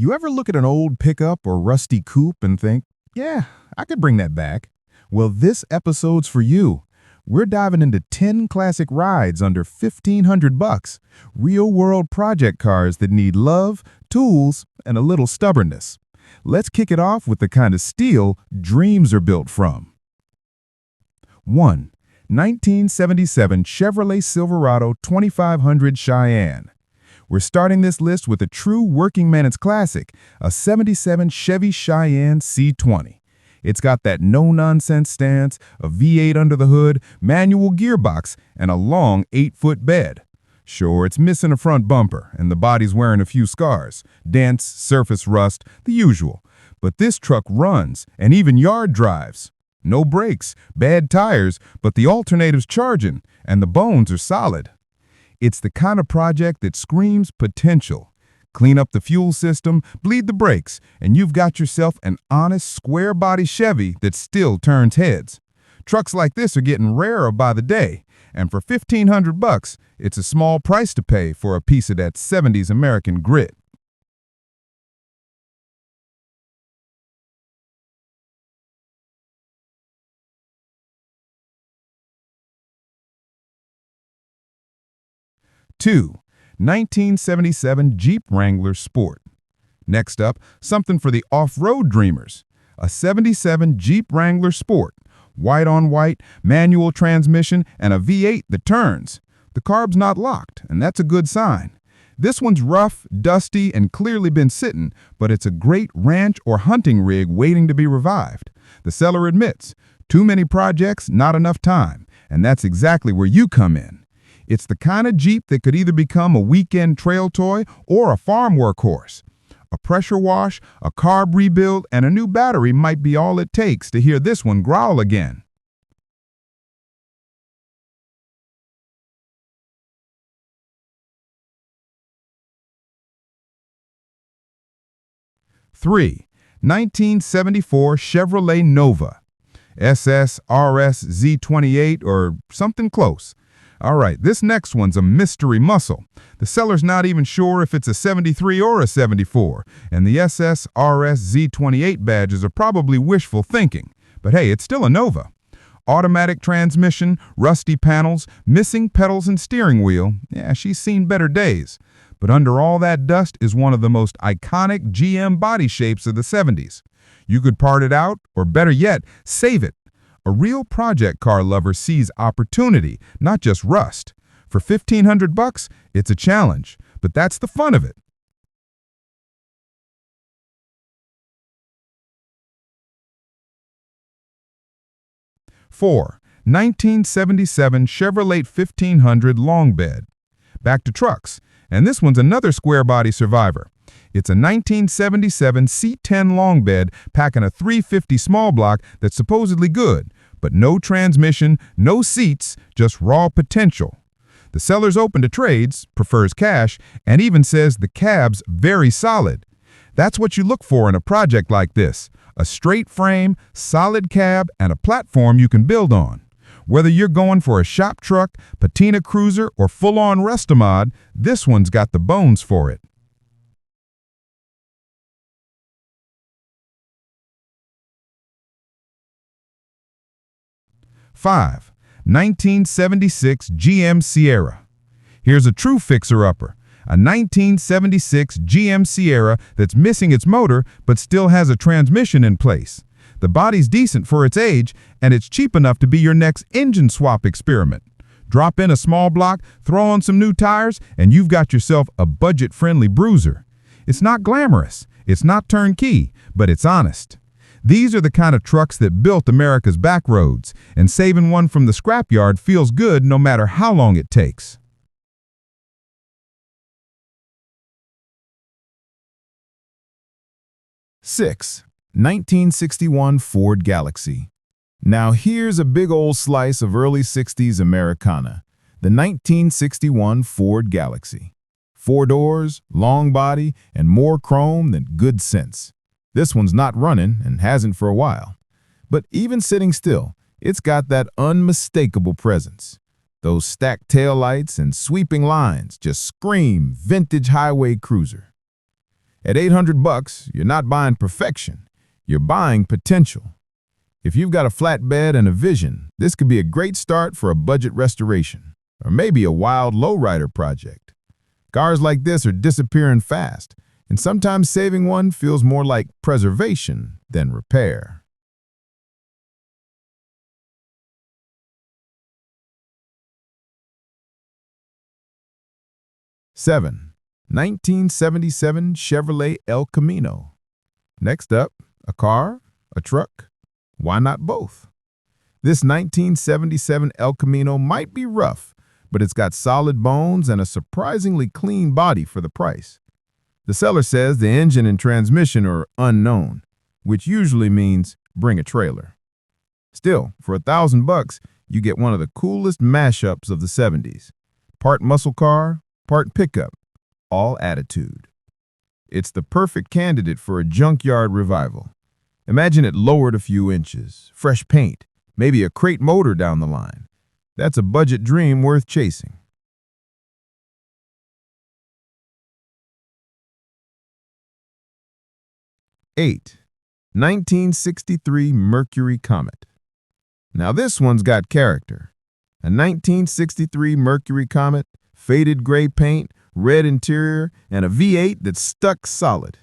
You ever look at an old pickup or rusty coupe and think, yeah, I could bring that back? Well, this episode's for you. We're diving into 10 classic rides under 1,500 bucks, real-world project cars that need love, tools, and a little stubbornness. Let's kick it off with the kind of steel dreams are built from. 1. 1977 Chevrolet Silverado 2500 Cheyenne. We're starting this list with a true working man's classic, a 77 Chevy Cheyenne C20. It's got that no-nonsense stance, a V8 under the hood, manual gearbox, and a long 8-foot bed. Sure, it's missing a front bumper, and the body's wearing a few scars, dents, surface rust, the usual. But this truck runs, and even yard drives. No brakes, bad tires, but the alternative's charging, and the bones are solid. It's the kind of project that screams potential. Clean up the fuel system, bleed the brakes, and you've got yourself an honest, square-body Chevy that still turns heads. Trucks like this are getting rarer by the day, and for 1,500 bucks, it's a small price to pay for a piece of that 70s American grit. Two, 1977 Jeep Wrangler Sport. Next up, something for the off-road dreamers. A 77 Jeep Wrangler Sport. White on white, manual transmission, and a V8 that turns. The carb's not locked, and that's a good sign. This one's rough, dusty, and clearly been sitting, but it's a great ranch or hunting rig waiting to be revived. The seller admits, too many projects, not enough time, and that's exactly where you come in. It's the kind of Jeep that could either become a weekend trail toy or a farm workhorse. A pressure wash, a carb rebuild, and a new battery might be all it takes to hear this one growl again. Three, 1974 Chevrolet Nova. SS, RS, Z28, or something close. All right, this next one's a mystery muscle. The seller's not even sure if it's a 73 or a 74, and the SS, RS, Z28 badges are probably wishful thinking. But hey, it's still a Nova. Automatic transmission, rusty panels, missing pedals and steering wheel. Yeah, she's seen better days. But under all that dust is one of the most iconic GM body shapes of the 70s. You could part it out, or better yet, save it. A real project car lover sees opportunity, not just rust. For 1,500 bucks, it's a challenge, but that's the fun of it. 4. 1977 Chevrolet 1500 Long Bed. Back to trucks, and this one's another square body survivor. It's a 1977 C10 long bed packing a 350 small block that's supposedly good, but no transmission, no seats, just raw potential. The seller's open to trades, prefers cash, and even says the cab's very solid. That's what you look for in a project like this: a straight frame, solid cab, and a platform you can build on. Whether you're going for a shop truck, patina cruiser, or full-on restomod, this one's got the bones for it. 5. 1976 GM Sierra. Here's a true fixer-upper, a 1976 GM Sierra that's missing its motor but still has a transmission in place. The body's decent for its age, and it's cheap enough to be your next engine swap experiment. Drop in a small block, throw on some new tires, and you've got yourself a budget-friendly bruiser. It's not glamorous, it's not turnkey, but it's honest. These are the kind of trucks that built America's back roads, and saving one from the scrapyard feels good no matter how long it takes. 6. 1961 Ford Galaxy. Now here's a big old slice of early 60s Americana, the 1961 Ford Galaxy. 4 doors, long body, and more chrome than good sense. This one's not running and hasn't for a while. But even sitting still, it's got that unmistakable presence. Those stacked taillights and sweeping lines just scream vintage highway cruiser. At 800 bucks, you're not buying perfection, you're buying potential. If you've got a flatbed and a vision, this could be a great start for a budget restoration, or maybe a wild lowrider project. Cars like this are disappearing fast, and sometimes saving one feels more like preservation than repair. Seven, 1977 Chevrolet El Camino. Next up, a car, a truck. Why not both? This 1977 El Camino might be rough, but it's got solid bones and a surprisingly clean body for the price. The seller says the engine and transmission are unknown, which usually means bring a trailer. Still, for $1,000 you get one of the coolest mashups of the 70s. Part muscle car, part pickup, all attitude. It's the perfect candidate for a junkyard revival. Imagine it lowered a few inches, fresh paint, maybe a crate motor down the line. That's a budget dream worth chasing. 8, 1963 Mercury Comet. Now this one's got character. A 1963 Mercury Comet, faded gray paint, red interior, and a V8 that's stuck solid.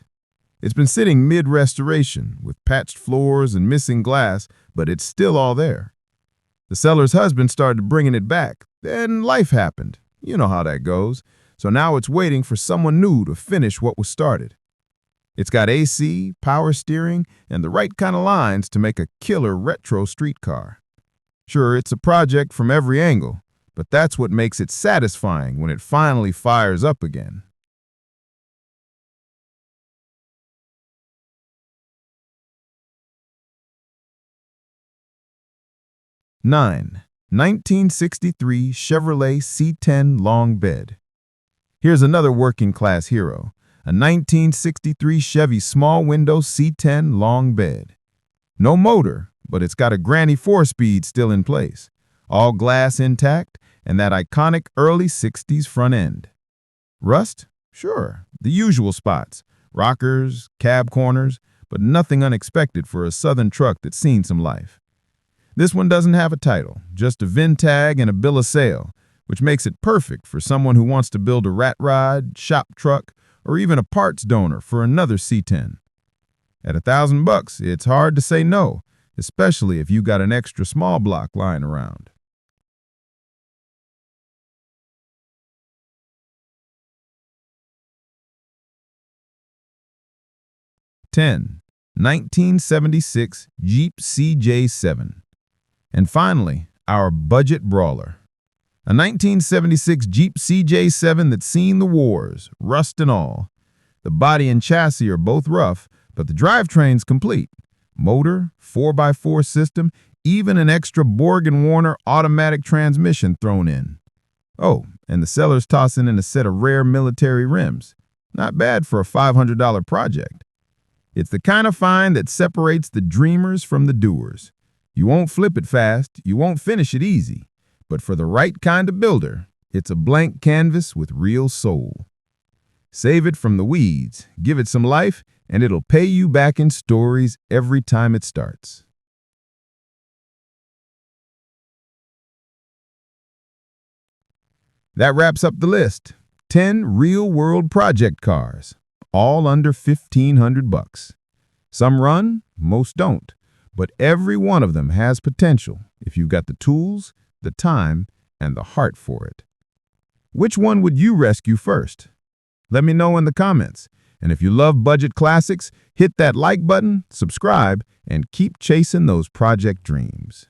It's been sitting mid-restoration with patched floors and missing glass, but it's still all there. The seller's husband started bringing it back, then life happened. You know how that goes. So now it's waiting for someone new to finish what was started. It's got AC, power steering, and the right kind of lines to make a killer retro street car. Sure, it's a project from every angle, but that's what makes it satisfying when it finally fires up again. 9, 1963 Chevrolet C10 long bed. Here's another working-class hero, a 1963 Chevy small window C10 long bed. No motor, but it's got a granny 4-speed still in place, all glass intact, and that iconic early 60s front end. Rust? Sure, the usual spots, rockers, cab corners, but nothing unexpected for a southern truck that's seen some life. This one doesn't have a title, just a VIN tag and a bill of sale, which makes it perfect for someone who wants to build a rat rod, shop truck, or even a parts donor for another C10. At $1,000, it's hard to say no, especially if you got an extra small block lying around. 10, 1976 Jeep CJ7. And finally, our budget brawler. A 1976 Jeep CJ7 that's seen the wars, rust and all. The body and chassis are both rough, but the drivetrain's complete. Motor, 4x4 system, even an extra Borg & Warner automatic transmission thrown in. Oh, and the seller's tossing in a set of rare military rims. Not bad for a $500 project. It's the kind of find that separates the dreamers from the doers. You won't flip it fast, you won't finish it easy. But for the right kind of builder, it's a blank canvas with real soul. Save it from the weeds, give it some life, and it'll pay you back in stories every time it starts. That wraps up the list. 10 real-world project cars, all under $1,500. Some run, most don't, but every one of them has potential if you've got the tools, the time, and the heart for it. Which one would you rescue first? Let me know in the comments. And if you love budget classics, hit that like button, subscribe, and keep chasing those project dreams.